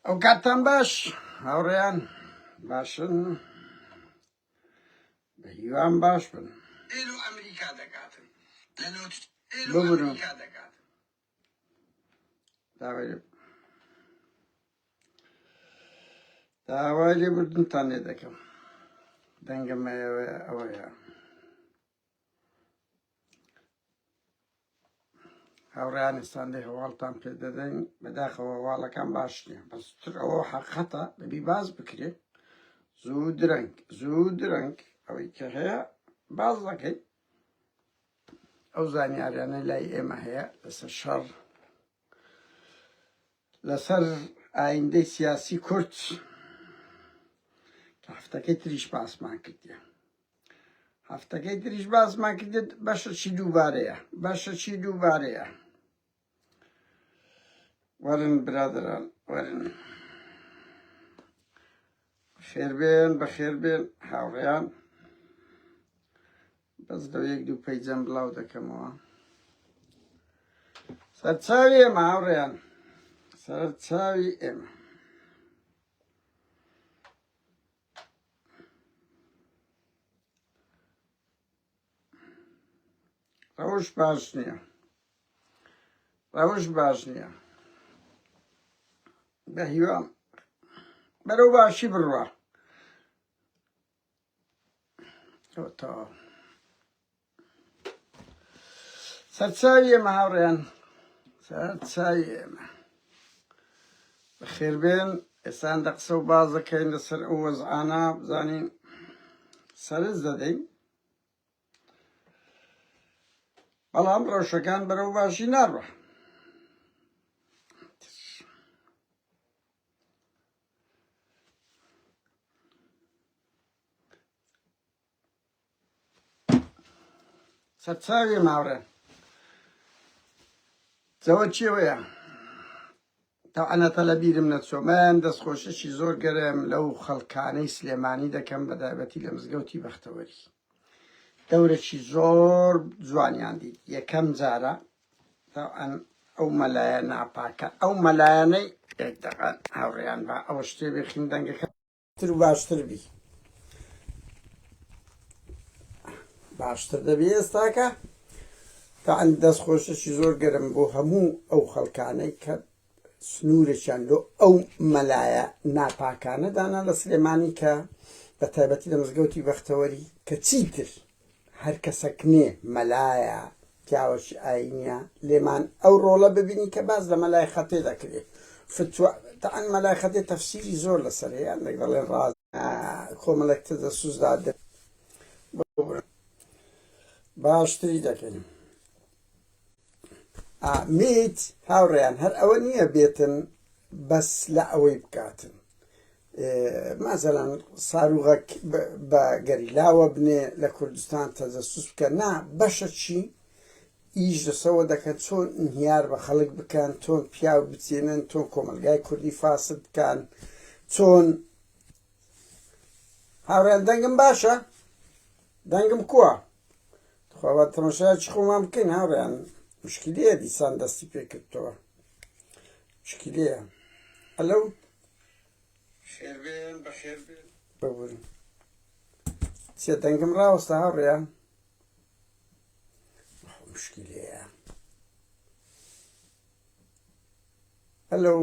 ئەو کاتتان باش هاوڕێیان باشن بە هیوان باش بن ئێرۆ ئەمریکا دەکاتن ببرن ئەمریکا دەکاتن داوای لێبوردنتان لێ دەکەم دەنگم ئەوەیە هاوڕێیان ئێستان لێ هەواڵتان پێ دەدەین بەداخەوە هەواڵەکان باش نییە بەس تر ئەوە حەقەتە دەبی باز بکرێت زوو درەنگ ئەوەی کە هەیە باز دەکەی ئەو زانیاریانە لای ئێمە هەیە لەسەر شەڕ لەسەر ئایندەی سیاسی کورد کە هەفتەکەی تریش باسمان کردیە هەفتەکەی تریش باسمان کردێت بەشەکی دووبارەیە وەرن برادران وەرن خێربێن بەخێربێن هاوڕێیان بەس لەو یەک دوو پەیجەم بڵاو دەکەمەوە سەرچاوی ئێمە هاوڕێیان سەرچاوی ئێمە ڕەوش باش نییە بە هیوام بەرەو باشی بڕوە سەرچاوی ئێمە هاوڕێیان سەرچاوی ئێمە بەخێربێن ئێستان دە قسە و باز دەکەین لەسەر ئەو وەزعانە بزانین سەرز دەدەین بەڵام ڕەوشەکان بەرەو باشی ناڕوە سەرچاوی ماوڕێن جەوە چێوەیە تەوانەتە لە بیرم نەچۆ من دەستخۆشەشی زۆر گەرم لەو خەڵکانەی سلێمانی دەکەم بە تایبەتی لە مزگەوتی بەختەوەری دەورێکی زۆر جوانیان دیت یەکەم جارە ئەو مەلایە ناپاکە ئەو مەلایەنەی یەکدەقان هاوڕێیان بە ئەوە شتێ بێخین دەنگەکە تر و باشتر بی باشتر دەبی ئێستاکە تاعن دەستخۆشەشی زۆر گەرم بۆ هەموو ئەو خەڵکانەی کە سنوورێکیان لۆ ئەو مەلایە ناپاکانە دانا لە سلێمانی کە بە تایبەتی لە مزگەوتی بەختەوەری کە چیتر هەر کەسەک نێ مەلایە پیاوەشی ئاینیە لێمان ئەو ڕۆڵە ببینی کە باز لە مەلای خەتێ دەکرێت تاعن مەلای خەتێ تەفسیری زۆر لەسەر هەیە دەڵێن ڕاز کۆمەڵێکتر دەسووسدا باشتری دەکەین میت هاوڕێیان هەر ئەوە نییە بێتن بەس لە ئەوەی بکاتن مەزەلەن ساروغەک بە گەریلاوە بنێ لە کوردستان تەجەسوس بکە نا بەشەکی ئیش لەسەوە دەکەن چۆن ئینهیار بە خەڵک بکەن چۆن پیاو بچێنن چۆن کۆمەلگای کوردی فاسد بکەن چۆن هاوڕێیان دەنگم باشە دەنگم کووە خۆوە تەماشایەکی خۆمان بکەین هاوڕێیان مشکلەیە دیسان دەستی پێکردەوە مشکلەیە ئەلەو خێربێن بەخێربێن ببوورن چێ دەنگم ڕاوەستە هاوڕێیان مشکلەیە ئەلەو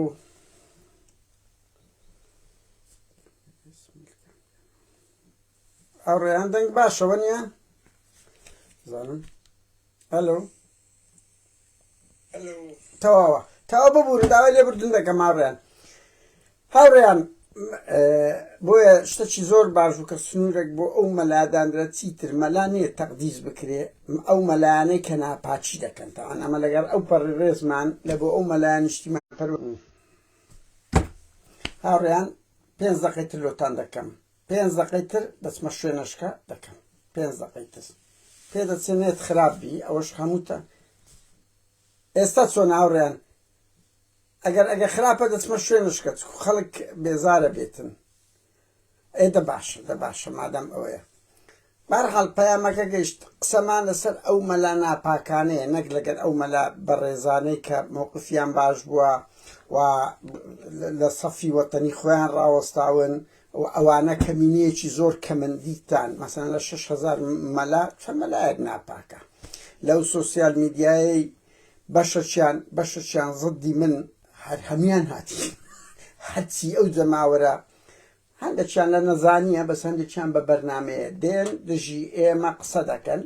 هاوڕێیان دەنگ باشەوە نییە زانم ئەلەو تەواوە تاوا ببوورن داوای لێبوردن دەکەم هاوڕێیان بۆیە شتێکی زۆر باش و کە سنوورێک بۆ ئەو مەلادانرە چیتر مەلا نییە تەقدیس بکرێ ئەو مەلایانەی کە ناپاچی دەکەن تاوان ئەمە لەگەر ئەو پەڕی ڕێزمان لە بۆ ئەو مەلایان نیشتیمان هاوڕێیان 5 دقەی تر لۆتان دەکەم 5 دقەی تر دەچمە شوێنەشکە دەکەم 5 دقەی تر پێدەچێنێت خراپبی ئەوەش هەمووتە ئێستا چۆن هاوڕێیان ئەگەر خراپە دەچمە شوێنشکە خەڵک بێزارە بێتن دە باشە مادەم ئەوەیە بەرحەڵ پەیامەکە گەیشت قسەمان لەسەر ئەو مەلا ناپاکانەیە نەک لەگەر ئەو مەلا بەڕێزانەی کە مووقفیان باش بووە و لە سەفی وەتەنی خۆیان ڕاوەستاون و ئەوانە کەمینەیەکی زۆر کەمن دیتان مەسەن لە 6,000 مەلا چەند مەلایەک ناپاکە لەو سۆسیال میدیایی بەشەشیان زدی من هەمیان هاتی هەرچی ئەو جەماوەرە هەندێکیان لە نەزانیە بەس هەندێکیان بە بەرنامەیە دێن دژی ئێمە قسە دەکەن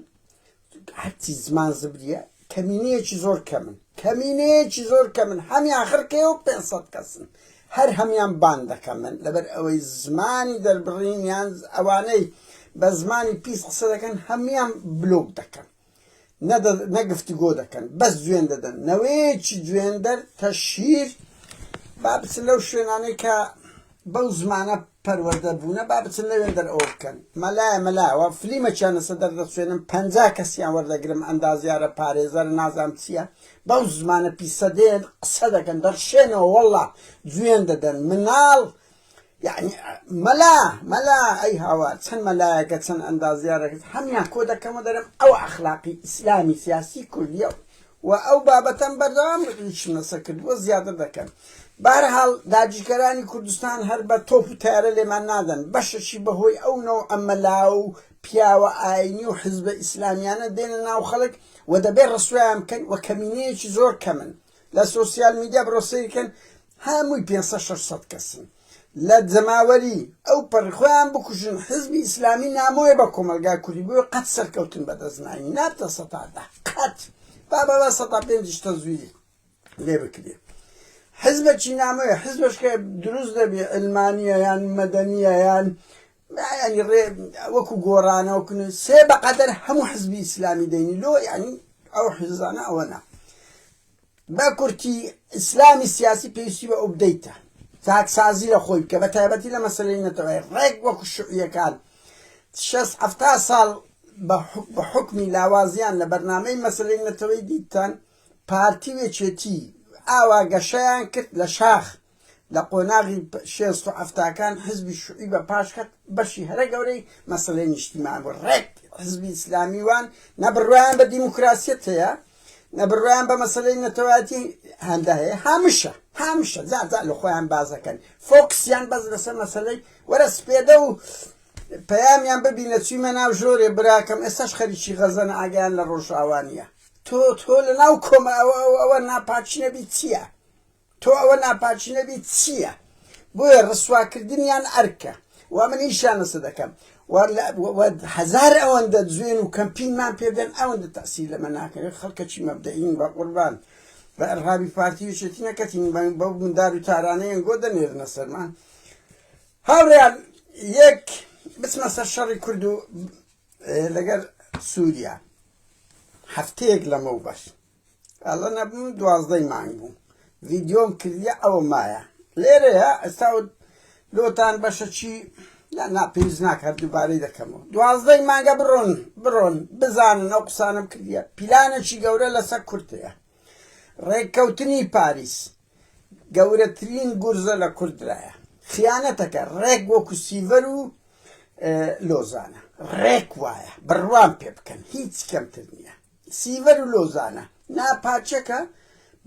هەرچی زمان زبریە کەمینەیەکی زۆر کەمن هەمیان خڕکێ و 500 کەسن هەر هەمیان بان دەکەم من لەبەر ئەوەی زمانی دەربڕین یان ئەوانەی بە زمانی پیس قسە دەکەن هەمیان بلۆک دەکەن نەگفتوگۆ دەکەن بەس جوێن دەدەن نەوەیەکی جوێندەر تەشهیر با بچن لەو شوێنانەی کە بەو زمانە پەروەردە بوونە با بچن لەوێن دەرئەوە بکەن مەلایە فلیمەکیان لەسەر دەردەچێنم 50 کەسیان وەردەگرم ئەندازیارە پارێزەر نازانم چییە بەو زمانە پیسە دێن قسە دەکەن دەڕشێنەوە وەڵڵا جوێن دەدەن مناڵ یعنی مەلا ئەی هاوار چەند مەلایەکە چەند ئەندازیارەکە هەمیان کۆ دەکەمە دەرم ئەو ئەخلاقی ئیسلامی سیاسی کوردیە و ئەو بابەتەم بەردەوام شنەسە کردووە زیادە دەکەن بەهەرحاڵ داگیرکەرانی کوردستان هەر بە تۆپ و تارە لێمان نادەن بەشەشی بەهۆی ئەو نەوە ئەمەلا و پیاوە ئاینی و حزبە ئیسلامیانە دێنە ناو خەڵک و دەبێت ڕسویان بکەن و کەمینەیەکی زۆر کەمن لە سۆسیال میدیا بڕۆسەیەکەن هەمووی 500-600 کەسن لە جەماوەری ئەو پەرخۆیان بکوژن حزبی ئیسلامی نامۆیە بە کۆمەلگای کوردی بۆ قەت سەرکەوتن بەدەستنانی نابتە 100 قەت بابە 105 تەزویری لێ بکرێ حزبێکی نامۆیە حزبشکە دروست دەبێ ئەلمانیە یان مەدەنیە یان ینی وەکو گۆڕانە وەکو سێ بەقەدەر هەموو حزبی ئیسلامی دەینی لۆ یعنی ئەو حزانە ئەوەنە بە کورتی ئیسلامی سیاسی پێویستی بە ئەو بدەیتە چاکسازی لە خۆی بکە بە تایبەتی لە مەسەلەی نەتەوەی ڕێک وەکو شوعیەکان 60-70 ساڵ بە حکمی لاوازیان لە بەرنامەی مەسەلەی نەتەوەی دیتان پارتی وێچێتی ئاوا گەشەیان کرد لە شاخ لە قۆناغی 60-70کان حزبی شوعی بە پاشکەت بەشی هەرە گەورەی مەسەلەی نیشتیمان بوو ڕێک حزبی ئیسلامی وان نەبڕوایان بە دیموکراسیەت هەیە نەبڕوایان بە مەسەلەی نەتەوەیەتی هەندە هەیە هەمیشە زار لە خۆیان بازەکەن فۆکسیان بەس لەسەر مەسەلەی وەرە سپێدە و پەیامیان ببینە چویمە ناو ژۆرێ براکەم ئێستاش خەریکی غەزەنە ئاگیان لە ڕۆژئاوانیە تۆ لە ناو کۆمە ئەوە ناپاچی نەبی چییە تۆ ئەوە ناپاچی نەبی چییە بۆیە ڕسواکردنیان ئەرکە و من ئیشانەسە دەکەم هەزار ئەوەندە جوێن و کەمپینمان پێدەن ئەوەندە تەسییر لەمە ناکەن خەڵکەکی مەبدەئین بە قوربان بە ئەرهابی پارتی وشێتی نەکەتین بەو مندار و تارانەیان گۆ دەنێرنە سەرمان هاوڕێیان یەک بچمە سەر شەڕی کورد و لەگەر سووریا هەفتەیەک لەمە و بەش ئەڵە نەبوو 12 مانگ بوو ڤیدیۆم کردیە ئەوە مایە لێرەیە ئێستا لۆتان بەشەکی پێویست ناکە دووبارەی دەکەمەوە 12 مانگە بڕۆن بزانن ئەو قسانم کردیە پیلانێکی گەورە لەسەر کورتەیە ڕێککەوتنی پاریس گەورەترین گورزە لە کوردرایە خیانەتەکە ڕێک وەکو سیڤەر و لۆزانە ڕێک وایە بڕوان پێ بکەن هیچ کەمتر نییە سیڤەر و لۆزانە ناپاچەکە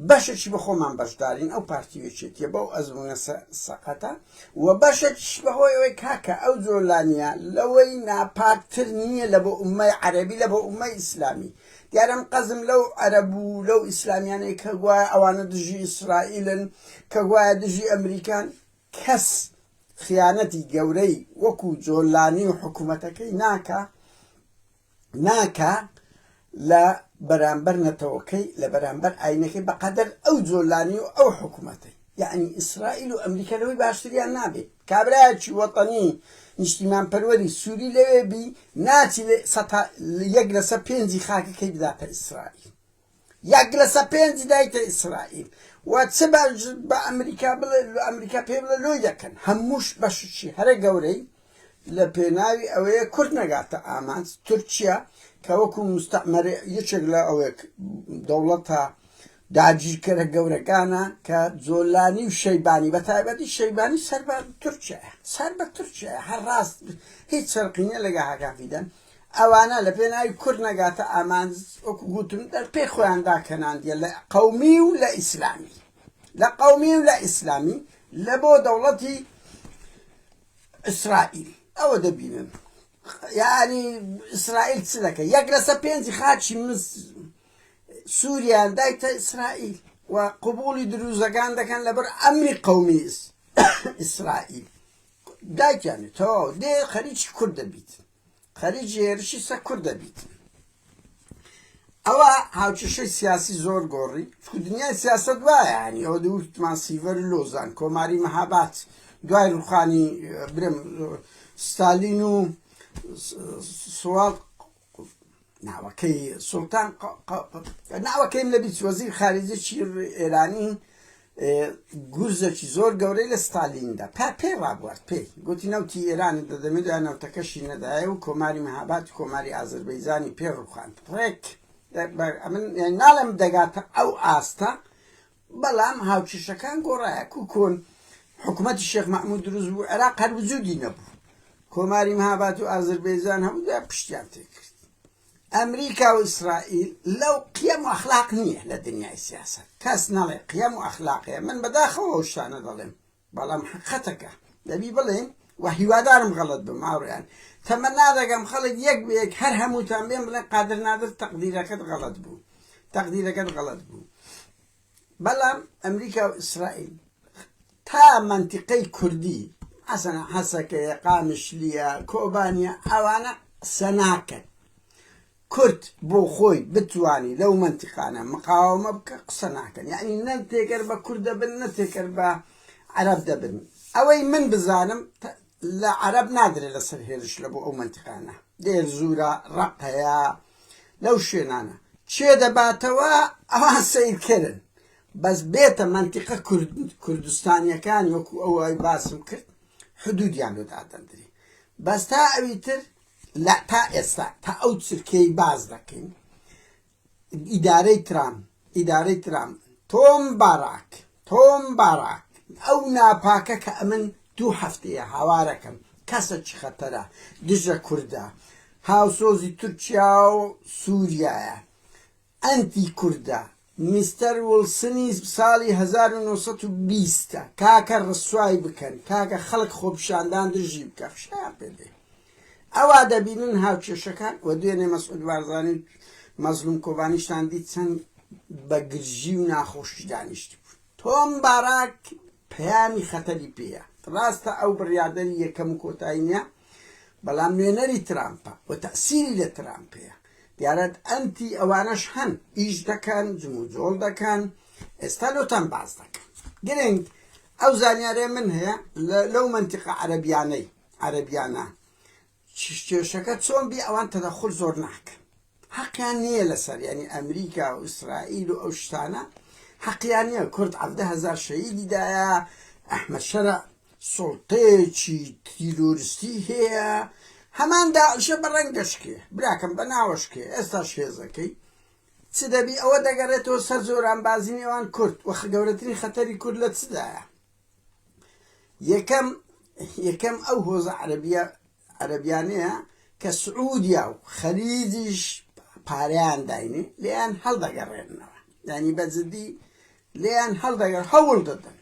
بەشێکی بە خۆمان بەشدارین ئەو پارتی وێچێتیە بەو ئەزمونە سەقەتە و بەشێکیش بەهۆی ئەوەی کاکە ئەو جۆلانیە لەوەی ناپاکتر نییە لە بۆ ئومەی عەرەبی لە بۆ ئومەی ئیسلامی دیارەم قەزم لەو عەرەب و لەو ئیسلامیانەی کە گوایە ئەوانە دژی ئیسرائیلن کە گوایە دژی ئەمریکان کەس خیانەتی گەورەی وەکو جۆلانی و حکوومەتەکەی ناکە لە بەرامبەر نەتەوەکەی لە بەرامبەر ئاینەکەی بەقەدەر ئەو جۆلانی و ئەو حکوومەتەی یعنی ئیسرائیل و ئەمریکا لەوەی باشتریان نابێت کابرایەکی وەتەنی نیشتیمان پەروەری سووری لەوێ بی ناچی 1/5 خاکەکەی بداتە ئیسرائیل 1/5 دایتە ئیسرائیل و چ بە ئەمریکا پێ بڵێ لۆی دەکەن هەمووش بەشی هەرە گەورەی لە پێناوی ئەوەیە کورد نەگاتە ئامانج تورکیا کە وەکو مستەعمەرە یەکێک لە ئەوەیە دەوڵەتە داگیرکەرە گەورەکانە کە جۆلانی و شەیبانی بە تایبەتی شەیبانی سەر بە تورکیایە هەر ڕاست هیچ سەرقینە لەگە هاکافیدەن ئەوانە لە پێناوی کورد نەگاتە ئامان وەکو گوتم دەرپێ خۆیان داکەناندیە لە قەومی و لە ئیسلامی لە قەومی و لە ئیسلامی لە بۆ دەوڵەتی ئیسرائیل ئەوە دەبینن یعنی ئیسرائیل چ دەکە یەک لەسەر پێنجی خاچی سووریان دایتە ئیسرائیل و قبوڵی دروزەکان دەکەن لەبەر ئەمری قەومی ئیسرائیل دایکیانێتەوە دێ خەریکی کورد دەبیت خەریکی هێرشی سە کورد دەبیت ئەوە هاوچەشەی سیاسی زۆر گۆڕی دنیای سیاست وایە ینی ئەوە دووتمان سیڤەر لۆزان کۆماری مەهابات دوای ڕوخانی برم ستالین و سوال ناوەکەی سوڵتان ناوەکەیم لە بیت وەزیر خارجێکی ئێرانی گورزێکی زۆر گەورەی لە ستالیندا پێ ڕابوارد پێی گوتی نەوتی ئێرانی دەدەمێت نەوتەکەشی نەدایە و کۆماری مەهابات و کۆماری ئازەربەیجانی پێ ڕوخاند ڕێک من ناڵێم دەگاتە ئەو ئاستە بەڵام هاوچێشەکان گۆڕایە کوکۆن حکوومەتی شێخ مەحموود دروست بوو عێراق هەر وجودی نەبوو کۆماری مەهابات و ئازەربەیجان هەموو پشتیان تێکرد ئەمریکا و ئیسرائیل لەو قیەم و ئەخلاق نییە لە دنیای سیاست کەس نەڵێ قیەم و ئەخلاقەیە من بەداخەوە ئەو شتانە دەڵێم بەڵام حقیقەتەکە دەبی بڵێم و هیوادارم غەڵەت بم هاوڕێیان تەمەنا دەگەم خەڵک یەک بە یەک هەر هەمووتان بێن بڵێن قادر نادر تەقدیرەکەت غەڵەت بوو بەڵام ئەمریکا و ئیسرائیل تا منتیقەی کوردی حەسەنە حەسەکەیە قامشلیە کۆبانیە ئەوانە سەناکەن کورد بۆ خۆی بتوانی لەو منتیقانە مقاومە بکە قسە ناکەن یعنی نە تێکەر بە کورد دەبن نە تێکەر بە عەرەب دەبن ئەوەی من بزانم لە عەرەب نادرێت لەسەر هێرش لە بۆ ئەو منتیقانە دێر زوورە ڕەق هەیە لەو شوێنانە چێ دەباتەوە ئەوان سەیرکردن بەس بێتە منتیقە کوردستانیەکان وەکو ئەوەی باسم کرد حدودیان لۆ دادەندری بەس تا ئەوی تر لا تا ئێستا تا ئەو چرکەی باز دەکەین ئیدارەی ترام تۆم باراک ئەو ناپاکە کە ئەمن 2 هەفتەیە هاوارەکەم کەسە چی خەتەرە دژە کووردە هاوسۆزی تورکیا و سووریایە ئەنتی کووردە میستەر وڵسنی ساڵی 1920 کاکە ڕسوای بکەن کاکە خەڵک خۆپشاندان دژی بکە خشیان پێدێ ئەوا دەبینن هاوچێشەکان و دوێنێ مەسعود بارزانی مەزلوم کۆبانیشتان دیت چەند بە گرژی و ناخۆشی دانیشتی بوو تۆم باراک پەیامی خەتەری پێیە ڕاستە ئەو بڕیادەری یەکەم و کۆتایی نییە بەڵام نوێنەری ترامپە و تەسیری لە ترامپەیە دیارەت ئەنتی ئەوانەش هەن ئیش دەکەن جموجۆڵ دەکەن ئێستا لۆتان باز دەکەن گرنگ ئەو زانیارێ من هەیە لەو منتیقە عەرەبیانە کێشەکە چۆن بی ئەوان تەدەخل زۆر ناکەن حەقیان نییە لەسەر ینی ئەمریکا و ئیسرائیل و ئەو شتانە حەقیان نییە کورد 17,000 شەهیدی دایە ئەحمەد شەرە سوڵتەیەکی تیرۆریستی هەیە هەمان داعشە بە ڕەنگەشکێ براکەم بە ناوەشکێ ئێستا شێزەکەی چ دەبی ئەوە دەگەڕێتەوە سەر زۆران بازی ئەوان کورد وە گەورەترین خەتەری کورد لە چدایە یەکەم ئەو هۆزە عەرەبیانەیە کە سعودیا و خەلیجیش پارەیان داینێ لێیان هەڵدەگەڕێنەوە ینی بەجددی لێیان هەوڵ دەدەن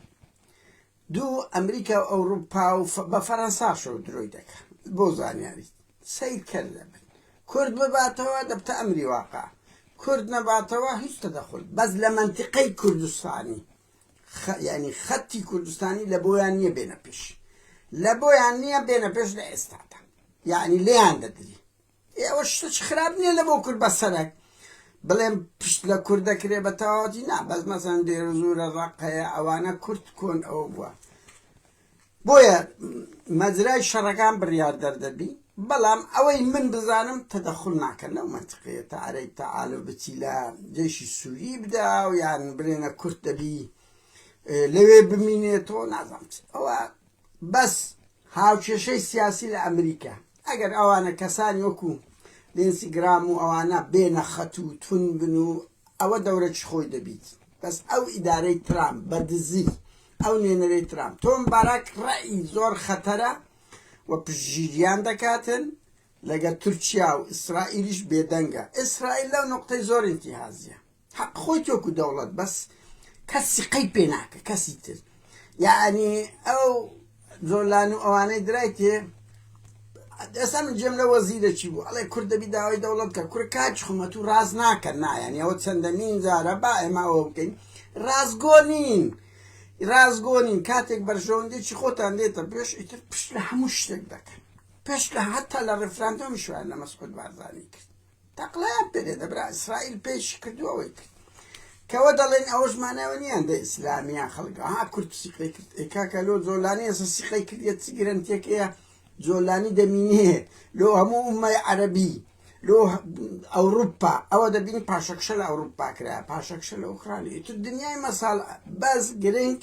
دوو ئەمریکا و ئەوروپا و بە فەرەنساشەوە درۆی دەکەن بۆ زانیاری سیر کرد دەبن کورد بباتەوە دەبتە ئەمری واقع کورد نەباتەوە هیچ تەدەخل بەس لە منتیقەی کوردستانی ینی خەتی کوردستانی لە بۆیان نییە بێنە پێش لە بۆیان نییە بێنە پێش لە ئێستادا یعنی لێیان دەدری ئێوە شتە خراپ نییە لە بۆ کورد بەسەرک بڵێم پشت لە کورد دەکرێ بە تەواوەتی نا بەس مەسەن دێر زوورە ڕەق هەیە ئەوانە کورد کۆن ئەوە بووە بۆیە مەجرای شەڕەکان بڕیار دەردەبی بەڵام ئەوەی من بزانم تەدەخل ناکەن لەو منتیقەیە تا عەرەی تەعالە بچی لە جێشی سووری بدا و یان برێنە کورد دەبی لەوێ بمینێتەوە نازانم ئەوە بەس هاوکێشەی سیاسی لە ئەمریکا ئەگەر ئەوانە کەسانی وەکو لێنسی گرام و ئەوانە بێنە خەت و تون بن و ئەوە دەورەی خۆی دەبیت بەس ئەو ئیدارەی ترامپ بەدزی ئەو نوێنەرەی ترامپ تۆم باراک ڕەئی زۆر خەتەرە و پشتگیریان دەکاتن لەگە تورکیا و ئیسرائیلیش بێدەنگە. ئیسرائیل لەو نقطەی زۆر ئینتیهازیە، حەق خۆی تۆکو دەوڵەت بەس کەسی قەی پێ ناکە کەسی تر. یعنی ئەو جۆلان و ئەوانەی درایتێ ئێستا من جێم لە وەزیرەکی بوو ئەڵێ کورد دەبی داوای دەوڵەت کە کوور کاچ خمەت و ڕاز ناکەن نایەن ئەوە چەندەمین جارە با ئێمە ئەوە بکەین ڕازگۆ نین کاتێک بەرژەوەندێکی خۆتان دێتە پێش ئیتر پشت لە هەموو شتێک دەکەن پێش لە هەتا لە ڕفراندۆمی شوێن لە مەسعود بارزانی کرد تەقلەیان پێدێ دەبرا ئیسرائیل پێشی کردوەوەی کرد کەوە دەڵێن ئەوەش مانەوە نییان دە ئیسلامیان خەڵکە ها کورد سیقەی کرد کاکە لۆ جۆلانی ئێستا سیقەی کردیە چ گرنتێکەیە جۆلانی دەمینێ لۆ هەموو ئومەی عەرەبی لۆ ئەوروپا ئەوە دەبینی پاشەکشە لە ئەوروپا کرا پاشەکشە لە ئوکراینی ئیتر دنیای مەساڵ بەس گرنگ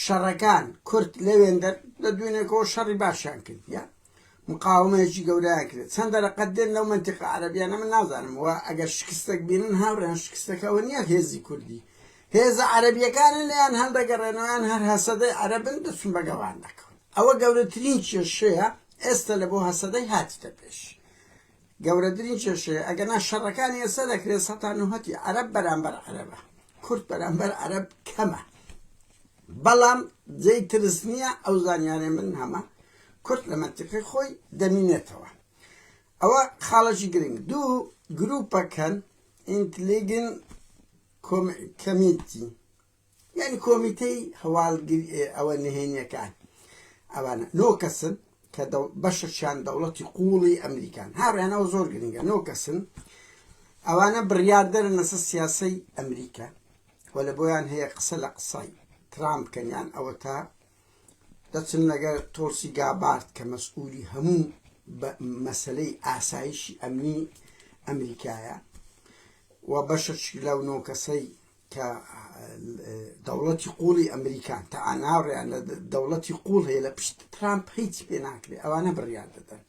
شەڕەکان کورد لەوێندەر لە دوێنێکەوە شەڕی باشیان کرد یا مقاومەیەکی گەورەیان کرد چەندە لەقەت دێن لەو منتیقە عەرەبیانە من نازانم وە ئەگەر شکستێک بینن هاوڕێیان شکستەکەەوە نییە هێزی کوردی هێزە عەرەبیەکانن لەیان هەڵدەگەڕێنەوەیان هەر هەسەدەی عەرەبن دەچون بە گەوان دەکەون ئەوە گەورەترین کێشەیە ئێستا لە بۆ هەسەدەی هاتیتە پێش گەورەترین کێشەیە ئەگەنا شەڕەکانی ئێستا دەکرێت سەتا نوهەتی عەرەب بەرامبەر عەرەبە کورد بەرامبەر عەرەب کەمە بەڵام جێی ترس نییە ئەو زانیانێ من هەمە کورد لە منتیقەی خۆی دەمینێتەوە ئەوە خاڵەکی گرنگ دوو گروپەکەن ئینتلیگن کەمیتی یعنی کۆمیتەی هەواڵگیری ئەوە نهێنیەکان ئەوانە نۆ کەسن کە بەشەشیان دەوڵەتی قوڵی ئەمریکان هاڕێنەوە زۆر گرنگە نۆ کەسن ئەوانە بڕیاردەرن لەسەر سیاسەی ئەمریکا وە لە بۆیان هەیە قسە لە قسەی ترامپکەنیان ئەوە تا دەچن لەگەر تۆرسی گابارد کە مەسئولی هەموو مەسلەی ئاسایشی ئەمنی ئەمریکایە و بەشەشی لەو نۆ کەسەی کە دەوڵەتی قوڵی ئەمریکان تا ئاناڕیان لە دەوڵەتی قوڵ هەیە لە پشت ترامپ هیچ پێ ناکرێت ئەوانە بڕیار دەدەن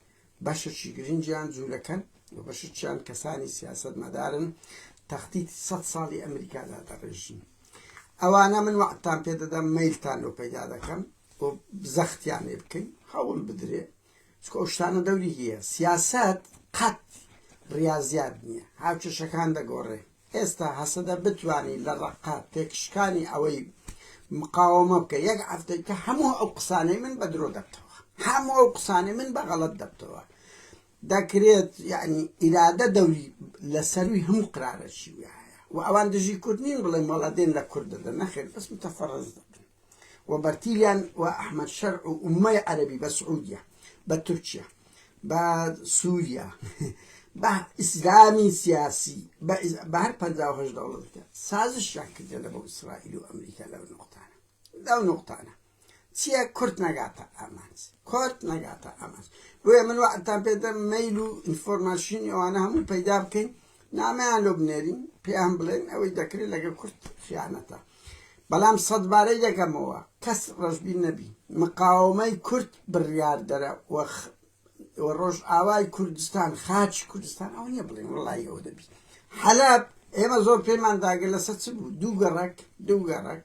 بەشەشی گرنگیان جوولەکەن و بەشەشیان کەسانی سیاست مەدارن تەختیتی 100 ساڵی ئەمریکادا دەڕێژن ئەوانە من وەقتان پێ دەدەم مەیلتان لۆ پەیدا دەکەم و زەختیان لێ بکەین هەوڵ بدرێ چکە ئەو شتانە دەوری هەیە سیاست قەت ڕاضیات نییە هاوکێشەکان دەگۆڕێ ئێستا هەسەدە بتوانی لە ڕقات تێکشکانی ئەوەی مقاومە بکە یەک هەفتەی کە هەموو ئەو قسانەی من بە درۆ دەبتەوە هەموو ئەو قسانەی من بە غەڵەت دەبتەوە دەکرێت یعنی ئیرادە دەوری لەسەروی هەموو قرارەشی وایە و ئەوان دژی کورد نین بڵێن وەڵادێن لە کورد دەدەن نەخێر بەس متەفەڕەز دەبن و بەرتیلیان و ئەحمەد شەرع و ئومەی عەرەبی بە سعودیە بە تورکیا بە سووریا بە ئیسلامی سیاسی بە هەر 58 دەوڵەتەکە سازشیان کردە لە بۆ ئیسرائیل و ئەمریکا لەو نقطانە چییە کورد نەگاتە ئامانج کورد نەگاتە ئامانج بۆیە من وەقتان پێدەم مەیل و ئینفۆرماسیۆنی ئەوانە هەموو پەیدا بکەین نامەیان لۆ بنێرین پێیان بڵێن ئەوەی دەکرێت لەگە کورد خیانەتە بەڵام سەدبارەی دەکەمەوە کەس ڕەشبین نەبی مقاومەی کورد بڕیاردەرە و ڕۆژ ئاوای کوردستان خاچ کوردستان ئەو نییە بڵێن وڵی ئەوە دەبی حەلەب ئێمە زۆر پێمان داگە لەسەر چ بوو دوو گەڕک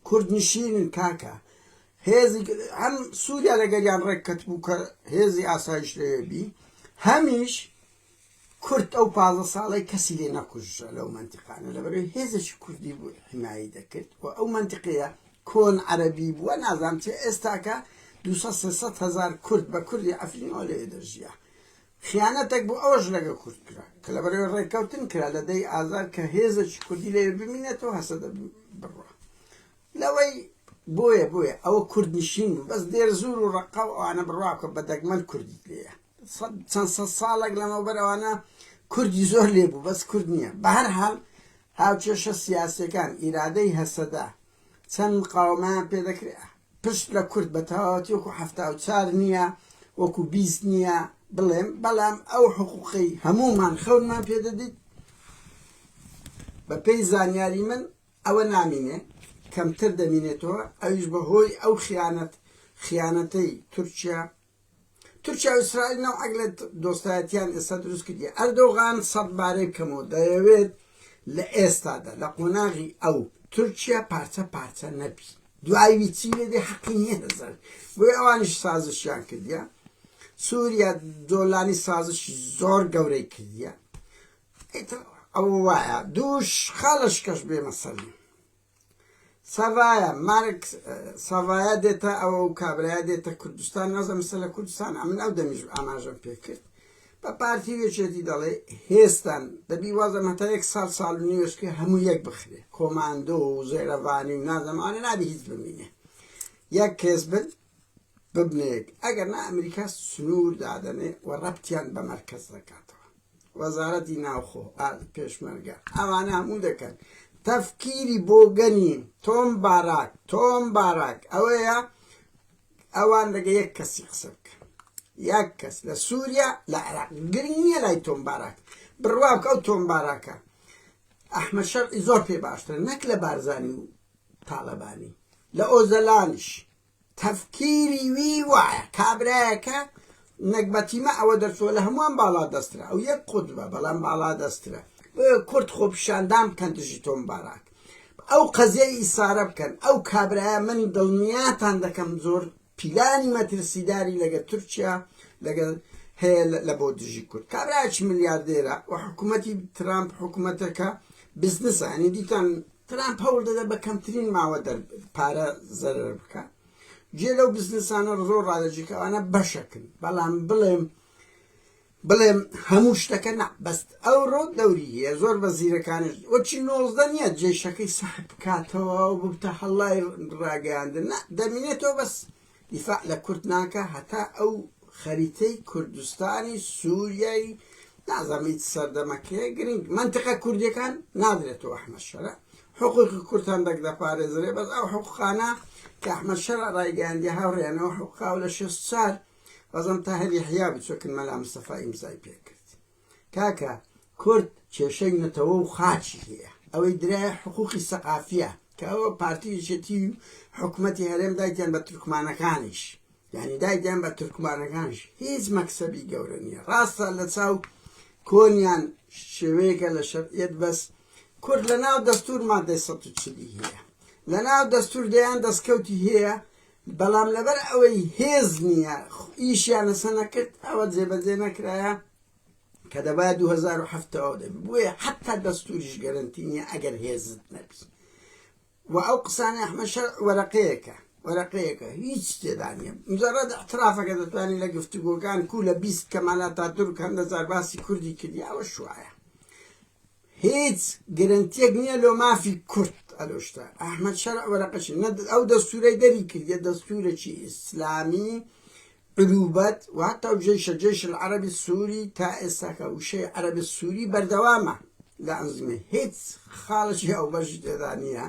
کورد نشینن کاکە هێزی هەم سووریا لەگەریان ڕێککەت بوو کە هێزی ئاسایش لەوێبی هەمیش کورد ئەو 15 ساڵی کەسی لێ نەکوژە لەو منتیقانە لەبەرەوەی هێزێکی کوردی بوو حمایی دەکرد و ئەو منتیقەیە کۆن عەرەبی بووە نازانم چێ ئێستاکە 200 هزار کورد بە کوردی ئەفرینەوە لێ دەژیا خیانەتێک بوو ئەوەش لەگە کورد کرا کە لەبەرەوەی ڕێککەوتن کرا لە دەی ئازار کە هێزێکی کوردی لێ ببینێتەوە هەسەدە بڕوە لەوەی بۆیە ئەوە کورد نشین بوو بەس دێر زور و ڕقە و ئەوانە بڕواکە بە دەگمەل کوردی لێیە چەند ساڵێک لەمەوبەر ئەوانە کوردی زۆر لێ بوو بەس کورد نییە بە هەر حاڵ هاوکێشە سیاسیەکان ئیرادەی هەسەدا چەند مقاومەیان پێ دەکرێت پشت لە کورد بە تەواوەتی وەکو 74 نییە وەکو 20 نییە بڵێم بەڵام ئەو حقوقی هەمومان خەونمان پێ دەدیت بە پێی زانیاری من ئەوە نامینێ کەمتر دەمینێتەوە ئەویش بەهۆی ئەو خیانەتەی تورکیا و ئیسرائیل نەوعەک لە دۆستایەتیان ئێستا دروست کردی ئەردۆغان سەدبارەی بکەمەوە دەیەوێت لە ئێستادا لە قۆناغی ئەو تورکیا پارچە نەبی دوایوی چی لێدێ حەقی نییە دەزار بۆی ئەوانیش سازشیان کردیە سووریا دۆلانی سازشی زۆر گەورەی کردیە ئەو وایە دووش خاڵشکەش بێمە سەری سەڤایە مارک سەڤایە دێتە ئەوە و کابرایە دێتە کوردستان نازەم لە کوردستان ئەمن ئەو دەمیش ئاماژەم پێ کرد بە پارتی وێچێتی دەڵێ هێستان دەبی وازەم هەتا 1 ساڵ ساڵ و نیوەشکە هەموو یەک بخرێ کۆماندۆ و زێرەڤانی و نازەمانە نابی هیچ ببینێ یەک کێس بن ببنێک ئەگەر نا ئەمریکا سنوور دادەنێ و ڕەبتیان بە مەرکەز دەکاتەوە وەزارەتی ناوخۆ پێشمەرگە ئەوانە هەموو دەکەن تەفکیری بۆ گەنی تۆم باراک ئەوەیە ئەوان لەگە یەک کەسی قسە بکەن یەک کەس لە سووریا لە عێراق گرنگ نییە لای تۆم باراک بڕوا بکە ئەو تۆم باراکە ئەحمەد شەرعی زۆر پێ باشترە نەک لە بارزانی و تاڵەبانی لە ئۆزەلانیش تەفکیری وی وایە کابرایەکە نەکبەتیمە ئەوە دەرچووە لە هەمووان باڵا دەسترا ئەو یەک قوتبە بەڵام باڵا دەسترە کورد خۆپیشاندان بکەن دژی تۆم باراک ئەو قەزیە ئیسارە بکەن ئەو کابرایە من دڵنیاتان دەکەم زۆر پیلانی مەترسیداری لەگە تورکیا لەگەڵ هەیە لە بۆ دژی کورد کابرایەکی ملیاردێرە و حکوومەتی ترامپ حکوومەتەکە بزنسە هەنی دیتان ترامپ هەوڵ دەدە بە کەمترین ماوە پارە زەرەر بکە جێ لەو بزنسانە زۆر ڕادەجیکە ئەوانە بەشەکن بەڵام بڵێم هەموو شتەکە نا بەست ئەو ڕۆ دەوری هەیە زۆر بە زیرەکانش وەچی نۆزدە نییە جێشەکەی ساحب بکاتەوە و ببتە هەڵای ڕاگەیاندن دەمینێتەوە بەس دیفاع لە کورد ناکە هەتا ئەو خەریتەی کوردستانی سووریایی نازەمیت سەردەمەکەی گرنگ منتقە کوردیەکان نادرێتەوە ئەحمەد شەرع حقوقی کورتان دەگدەپارێزرێ بەس ئەو حقوقانە کە ئەحمەد شەرع ڕایگەیاندی هاوڕێنەوە حقوقا و لە 6 سال وەزم تا هەری حیا بچۆکن مەلا مستەفا ئیمزای پێ کرد کاکە کورد کێشەی نەتەوە و خاچی هەیە ئەوەی درایە حقوقی سەقافیە کە ئەوە پارتیشێتی حکوومەتی هەرێم دایتیان بە تورکمانەکانیش یعنی دایتیان بە تورکمانەکانیش هیچ مەکسەبی گەورە نییە ڕاستە لە چاو کۆنیان شێوەیەکە لە شەرعیەت بەس کورد لە ناو دەستور مادەی 140 هەیە لە ناو دەستور دەیان دەستکەوتی هەیە بەڵام لەبەر ئەوەی هێز نییە ئیشیان لەسەر نەکرد ئەوە جێبەجێ نەکرایە کە دەبایە 2007ەوە دەبێت بۆیە حتا دەستوریش گەرنتی نییە ئەگەر هێزت نەبی و ئەو قسانی ئەحمەد شەرع وەرەقەیەکە هیچ تێدا نییە مجەڕەد اعترافەکە دەتوانین لە گفتوگۆکان کو لە 20 کەمالات ئاتاتورک هەندە جار باسی کوردی کردی ئەوە شوایە هیچ گرنتیەک نییە لۆ مافی کورد ئەلۆشتا ئەحمەد شەرع وەرەقەشی ئەو دەستورەی دەری کردیە دەستورێکی ئیسلامی علوبەت و حتا و جێش العەرەبی سووری تا ئێستاکە وشەی عەرەبی سووری بەردەوامە لە ئەنزمە هیچ خاڵەکی ئەو بەشی تێدا نییە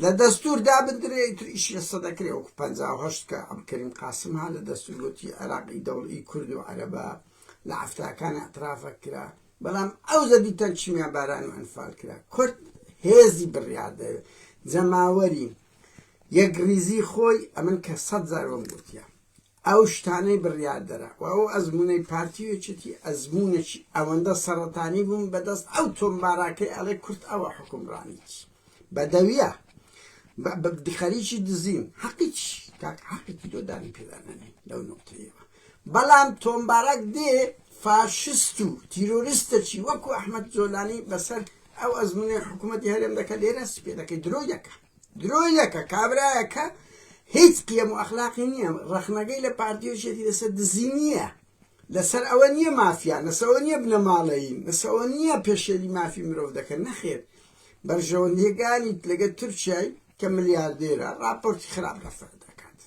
لە دەستور دابدرێ ئیتر ئیشی لەسە دەکرێ وەکو 58 کە عەبدولکەریم قاسم ها لە دەستور گوتی عێراقی دەوڵی کورد و عەرەبە لە عەفتاکان ئەترافە کرا بەڵام ئەو زەدیتەن چیمیا باران و ئەنفال کرا کورد هێزی بڕیادە جەماوەری یەکریزی خۆی ئەمن کە 100 جار وەم گوتیە ئەو شتانەی بڕیادەرە و ئەو ئەزمونەی پارتیوێکێتی ئەزمونێکی ئەوەندە سەرەتانی بوون بەدەست ئەو تۆمباراکەی ئەڵێ کورد ئەوە حکومڕانیچ بەدەویە خەریکی دزین حەقێکی دۆدانی پێدانەنێ لەو نۆتەیەوە بەڵام تۆمبارەک دێ فاشست و تیرۆریستەکی وەکو ئەحمەد جۆلانی بەسەر ئەو ئەزمونەی حکوومەتی هەرێم دەکە لێرە سپێ دەکەی درۆیەکە کابرایەکە هیچ قیەم و ئەخلاقی نییە ڕەخنەکەی لە پارتیۆشێتی لەسەر دزی نییە لەسەر ئەوە نییە مافیان لەسەوە نییە بنەماڵەیین لەسەوە نییە پێشێری مافی مرۆڤ دەکەن نەخێر بەرژەوەندیەکانی لەگە تورکیای کە ملیاردێرە راپۆرتی خراپ لەفەر دەکات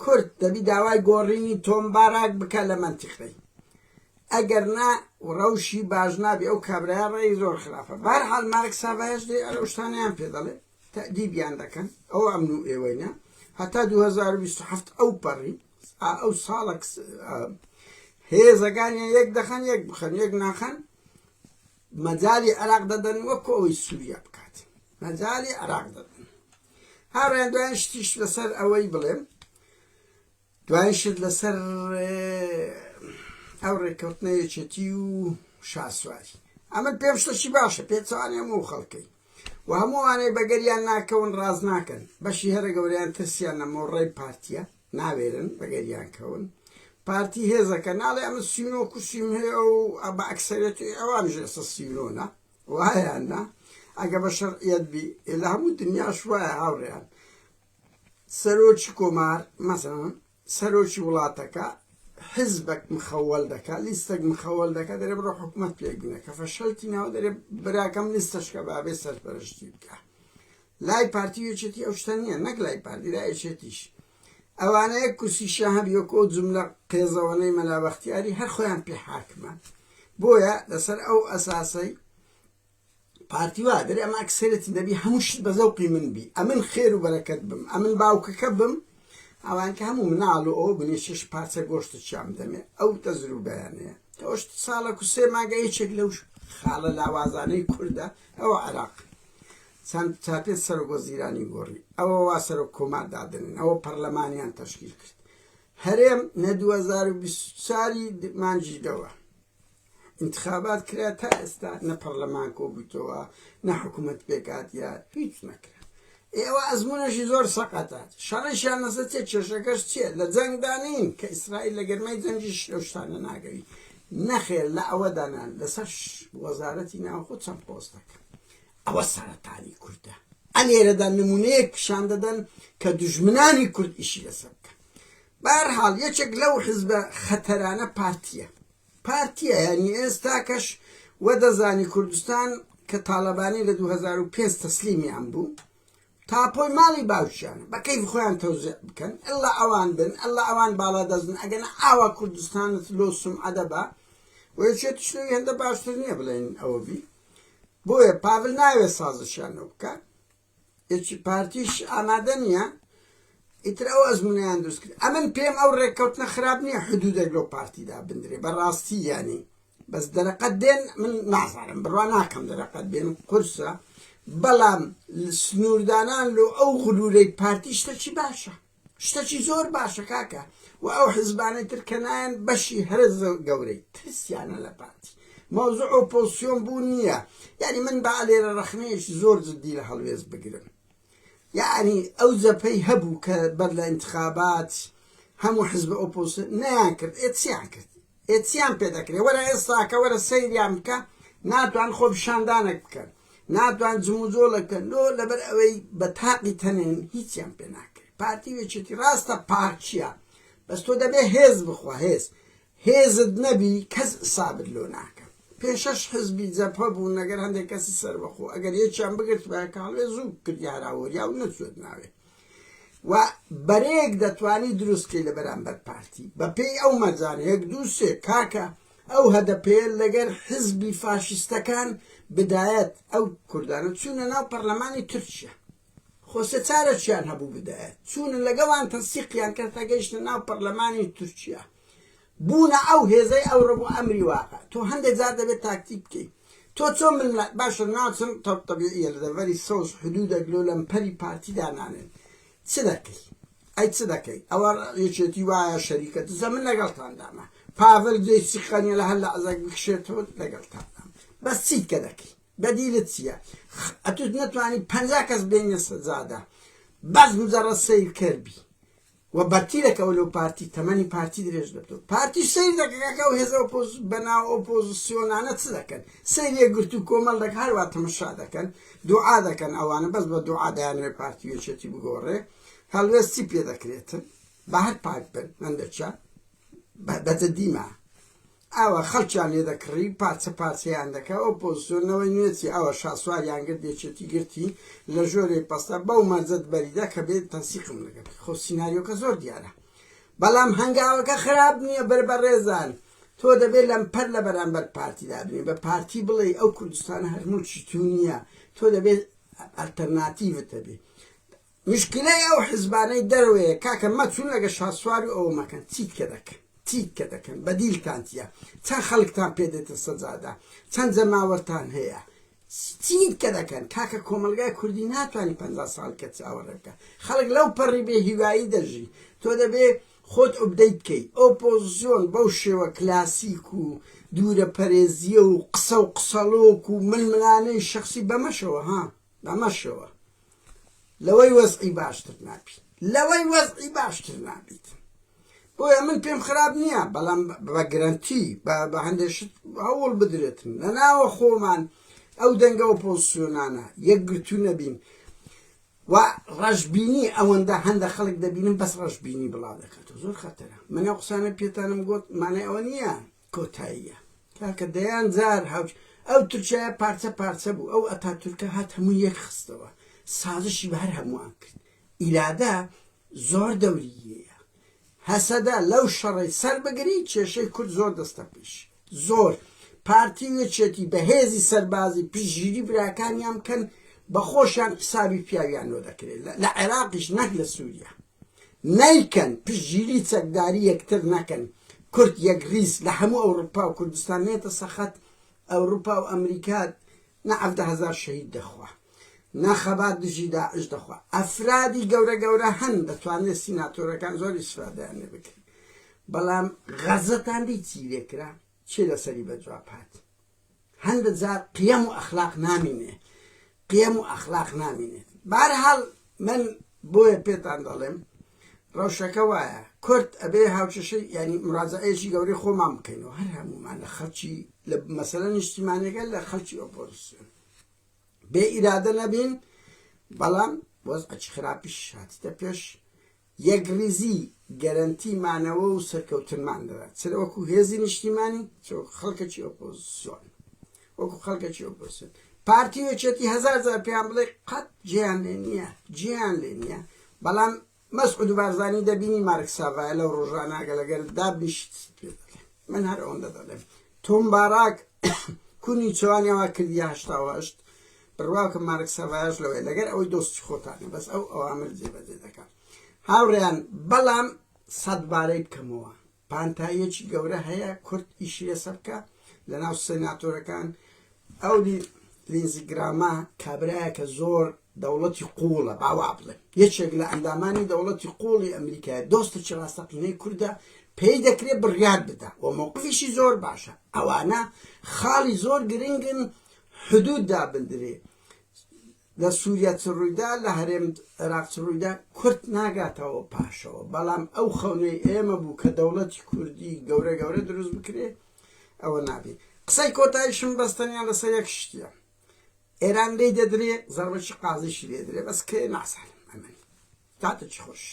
کورد دەبی داوای گۆڕینی تۆمباراک بکە لە منتیقەی ئەگەر نا ڕەوشی باش نابی ئەو کابرایە ڕێی زۆر خراپە بەرحاڵ مارک ساڤایەش دێ ئەو شتانیان پێ دەڵێ تەدیبیان دەکەن ئەو ئەمن و ئێوەینە هەتا 2027 ئەو پەڕی ئەو ساڵێک هێزەکانیان یەک دەخەن یەک بخەن یەک ناخەن مەجای عێراق دەدەن وەکو ئەوەی سووریا بکات مەجای عێراق دەدەن هاوڕێیان دوایان شتیش لەسەر ئەوەی بڵێم دوایان شت لەسەر ئەو ڕێکەوتنەیەکێتی و شاسواری ئەمە پێم شتێکی باشە پێچوانێ هەموو خەڵکەی و هەمووانەی بەگەریان ناکەون ڕاز ناکەن بەشی هەرە گەورەیان ترسیان نەمەوڕێی پارتیە ناوێرن بەگەریان کەون پارتی هێزەکە ناڵێ ئەمە سیونۆ کوسیم هەیە و بە ئەکسەرێتی ئەوانش ئێستا سیونۆنە وایاننا ئەگە بە شەرعیەت بی لە هەموو دنیاش وایە هاوڕێیان سەرۆکی کۆمار مەسەڵەن سەرۆکی وڵاتەکە حزبك مخول دكا ليستك مخول دكا داري بروح حكومت بيقنا كفشلتي ناو داري براكم ليستش كبابي سرپرشتي بكا لاي بارتي يشتي اوشتانيا نك لاي بارتي لا يشتيش اوانا يكوسي شاهب يوكو جملة قيزة وني ملا باختياري هر خوان بي حاكمة بويا لسر او اساسي بارتي وادري اما اكسرتي دبي هموش بذوقي من بي امن خير وبركات بم امن باوك كبم ئەوان کە هەموو مناڵ و ئەو بنی شش پارچە گۆشت چام دەمێ ئەو تەجروبەیانەیە تۆشت ساڵێک و سێ مانگە هیچێک لەو خاڵە لاوازانەی کووردە ئەوە عێراق چەند چاپێت سەرۆکوەزیرانی گۆڕی ئەوە وا سەرۆک کۆمار دادنن ئەوە پەرلەمانیان تەشکیل کرد هەرێم نە 2024 مانجی دەوە انتخابات کرا تا ئێستا نە پەرلەمان کۆبوویتەوە نە حکوومەت پێکاتیا هیچ نەکرا ئێوە ئەزمونەشی زۆر سەقەتات شەڕیشیان لەسەر چێ کێشەکەش چییە لە جەنگدانین کە ئیسرائیل لە گەرمای جەنگیش لەو شتانە ناگەوی نەخێر لە ئەوەدانان لەسەر وەزارەتی ناوخۆ چەند پۆستەکە ئەوە سەرەتانی کوردە ئەلێرەدا نمونەیەک پیشان دەدەن کە دوژمنانی کورد ئیشی لەسەر بکەن بەهەرحاڵ یەکێک لەو حیزبە خەتەرانە پارتیە یعنی ئێستا کەش وەدەزانی کوردستان کە تاڵەبانی لە 2005 تەسلیمیان بوو تاپۆی ماڵی باوشیانە بە کەیف خۆیان تەوزیع بکەن ئەلا ئەوان بن ئەلا ئەوان باڵا دەزن ئەگەنە ئاوا کوردستانت لۆ سومعەدە بە وەیەکێت شتێکی هەندە باشتر نییە بڵێن ئەوە بی بۆیە پاڤل ناوێت سازشیانەوە بکە یەکی پارتیش ئامادە نییە ئیتر ئەو ئەزمونەیان دروست کرد ئەمن پێم ئەو ڕێککەوتنە خراپ نییە حدودێک لەو پارتیدا بندرێ بەڕاستی یانی بەس دەرەقەت دێن من نازانم بڕوا ناکەم دەرەقەت بێن قورسە بەڵام سنووردانان لۆ ئەو غلوولەی پارتی شتێکی باشە شتێکی زۆر باشە کاکە و ئەو حیزبانەی تر کە نایەن بەشی هەرز گەورەی ترسیانە لە پارتی مەوزوع ئۆپۆزیسیۆن بوو نییە یعنی من بە لێرە ڕەخنەیەکی زۆر جددی لە هەڵوێز بگرم یعنی ئەو جەپەی هەبوو کە بەر لە انتخابات هەموو حیزبە ئۆپۆزیسیۆن نەیان کرد ئێچیان پێ دەکرێت وەرە ئێستاکە وەرە سەیریان بکە ناتوان خۆ پیشاندانێک بکەن ناتوان جموزۆڵەکەن لۆ لەبەر ئەوەی بە تاقی تەنێن هیچیان پێ ناکرێت پارتی وێچێتی ڕاستە پارچیە بەس تۆ دەبێ هێز بخوا هێزت نەبی کەس سابت لۆ ناکە پێشەش حزبی جەپە بوو نەگەر هەندێک کەسی سەر بەخۆ ئەگەر یەکیان بگرت بەکاڵێ زوو کردی هەراوەریا و نەچوت ناوێ و بەرێک دەتوانی دروستکەی لە بەرامبەر پارتی بە پێی ئەو مەجانە یەک دوو سێ کاکە ئەو هەدەپێ لەگەر حزبی فاشیستەکان بدایەت ئەو کوردانە چوونە ناو پەرلەمانی تورکیا خۆسە چارەچیان هەبوو بدایەت چوونە لەگەڵان تەنسیقیان کرد تا گەیشتە ناو پەرلەمانی تورکیا بوونە ئەو هێزەی ئەو ڕەبوو ئەمری واقع تۆ هەندێک جار دەبێت تاکتیک بکەیت تۆ چۆن من باشە ناچم تەبیعیە لە دەڤەری سەوز حدودێک لۆ لەمپەری پارتیدا نانێن چ دەکەی ئەی چ دەکەی ئەوە یەکێتی وایە شەریکەت زەمن لەگەڵتان دامە پاڤل جێی سیقەنیە لە هەر لە ئەزەک بکشێتەوە لەگەڵتان دامە بەس چیت کە دەکەی بەدیلت چییە ئەتوت نەتوانی 50 کەس بینە سەجادا بەس مجەڕەد سەیر کردبی و بەرتیرەکەەوە لەو پارتی تەمەنی پارتی درێژ دەبێت پارتی سەیر دەکەکە و هێزە بەناو ئۆپۆزیسیۆنانە چ دەکەن سەیرێ گرت و کۆمەڵ دەک هەروە تەمەشا دەکەن دوعا دەکەن ئەوانە بەس بە دوعا دەیانوێت پارتی وێچێتی بگۆڕێ هەڵوێستی پێ دەکرێتن بە هەر پاک بن نەندەچە بەجددیمە ئەوە خەڵکیان لێ دەکڕی پارچە پارچەیان دەکە ئۆپۆزیسیۆنەوەی نوێتی ئەوە شاسوواریان گرت یەکێتی گرتی لە ژۆرەی پەستە بەو مەرجەت بەریدا کە بێت تەنسیقم لەگەڵ خۆ سیناریۆکە زۆر دیارە بەڵام هەنگاوەکە خراپ نییە بەربەڕێزان تۆ دەبێت لەمپەر لە بەرامبەر پارتیدا بنێ بە پارتی بڵێ ئەو کوردستانە هەرموچی تو نییە تۆ دەبێت ئەلتەرناتیڤت هەبێ مشکلەی ئەو حیزبانەی دەروەیە کاکە مەچوون لەگە شاسووار و ئەوە مەکەن چیت کە دەکەن بەدیلتانتیە چەند خەڵکتان پێدێتە سەجادا چەند جەماوەرتان هەیە چیت کە دەکەن کاکە کۆمەلگای کوردی ناتوانانی 50 ساڵ کە چاوەڕێ بکە خەڵک لەو پەڕی بێ هیوایی دەژی تۆ دەبێ خۆت ئوبدەیت بکەیت ئۆپۆزیسیۆن بەو شێوە کلاسیک و دوورە پەرێزیە و قسە و قسەڵۆک و ململانەی شەخصی بەمەشەوە لەوەی وەزعی باشتر نابیت بۆیە من پێم خراپ نییە بەڵام بە گرنتی بە هەندێشت هەوڵ بدرێتن لە ناوە خۆمان ئەو دەنگە و پۆزیسیۆنانە یەکگرتو نەبین و ڕەشبینی ئەوەندە هەندە خەڵک دەبینم بەس ڕەشبینی بڵاو دەکاتەوە زۆر خەتەرە من ئەو قسانە پێتانم گوت مانای ئەوە نییە کۆتاییە کاکە دەیان جار هاوچ ئەو تورکیایە پارچە پارچە بوو ئەو ئەتاتورکە هات هەموو یەک خستەوە سازشی بە هەر هەمووان کرد ئیرادە زۆر دەوریەیە هەسەدا لەو شەڕی سەر بگری کێشەی کورد زۆر دەستە پێش زۆر پارتی وێچێتی بەهێزی سەربازی پشتگیری براکانیان بکەن بەخۆشیان حسابی پیاویانەوە دەکرێت لە عێراقیش نەک لە سووریا نەیکەن پشتگیری چەکداری یەکتر نەکەن کورد یەک ریس لە هەموو ئەوروپا و کوردستان نێتە سەخەت ئەوروپا و ئەمریکا نە 17,000 شەهید دەخوا نەخەبات دژی داعش دەخوا ئەفرادی گەورە هەن دەتوانێت سیناتۆرەکان زۆر ئیسفادەیان لێ بکرێت بەڵام غەزەتان دی چی لێکرا چێ لەسەری بەجواب هات هەندە جار قیەم و ئەخلاق نامینێ قیەم و ئەخلاق نامینێت بەهەرحاڵ من بۆیە پێتان دەڵێم ڕەوشەکە وایە کورد ئەبێ هاوچەشەی ینی مراجعەیەکی گەورەی خۆمان بکەینەوە هەر هەمومان لە خەڵکی لە مەسەلە نیشتیمانیەکە لە خەڵکی ئۆپۆزیسیۆن بێ ئیرادە نەبین بەڵام وەزعی خراپیش هاتیتە پێش یەکریزی گەرەنتیمانەوە و سەرکەوتنمان دەدات چرا وەکو هێزی نیشتیمانی خەڵکەکی ئۆپۆزیسیۆن وەکو خەڵکەکی ئۆپۆزیسیۆن پارتی وێچێتی 1000 جار پێیان بڵێ قەت جیان لێ نییە جیان لێ نییە بەڵام مەسعود بارزانی دەبینی مارکساڤایە لەو ڕۆژاناگە لەگەر دابنیشت پێ دەڵێ من هەر ئەوەندە دەڵێم تۆم باراک کونی چوانیەوە کردی 88 بڕواکە مارکساڤایەش لەوەی لەگەر ئەوەی دۆستی خۆتانە بەس ئەو ئەوامر جێبەجێ دەکات هاوڕێیان بەڵام سەد بارەی بکەمەوە پانتاییەکی گەورە هەیە کورد ئیشی لەسەر بکە لە ناو سێناتۆرەکان ئەو لینزی گرامە کابرایە کە زۆر دەوڵەتی قوڵە باوا بڵێ یەکێک لە ئەندامانی دەوڵەتی قوڵی ئەمریکای دۆستێکی ڕاستەقینەی کووردە پێی دەکرێت بڕیار بدە و مووقفیشی زۆر باشە ئەوانە خاڵی زۆر گرنگن حدود دابدرێ لە سووریا چ ڕوویدا لە هەرێم عێراق چ ڕوویدا کورد ناگاتەوە پاشەوە بەڵام ئەو خەونەی ئێمە بوو کە دەوڵەتی کوردی گەورە دروست بکرێ ئەوە نابێت قسەی کۆتاییشم بەستەنیان لەسەر یەک شتیە ئێران لێی دەدرێ زەربەی قازیشی لێ دەدرێ بەس کێ ناسانم ئەمەنی کاتێکی خۆش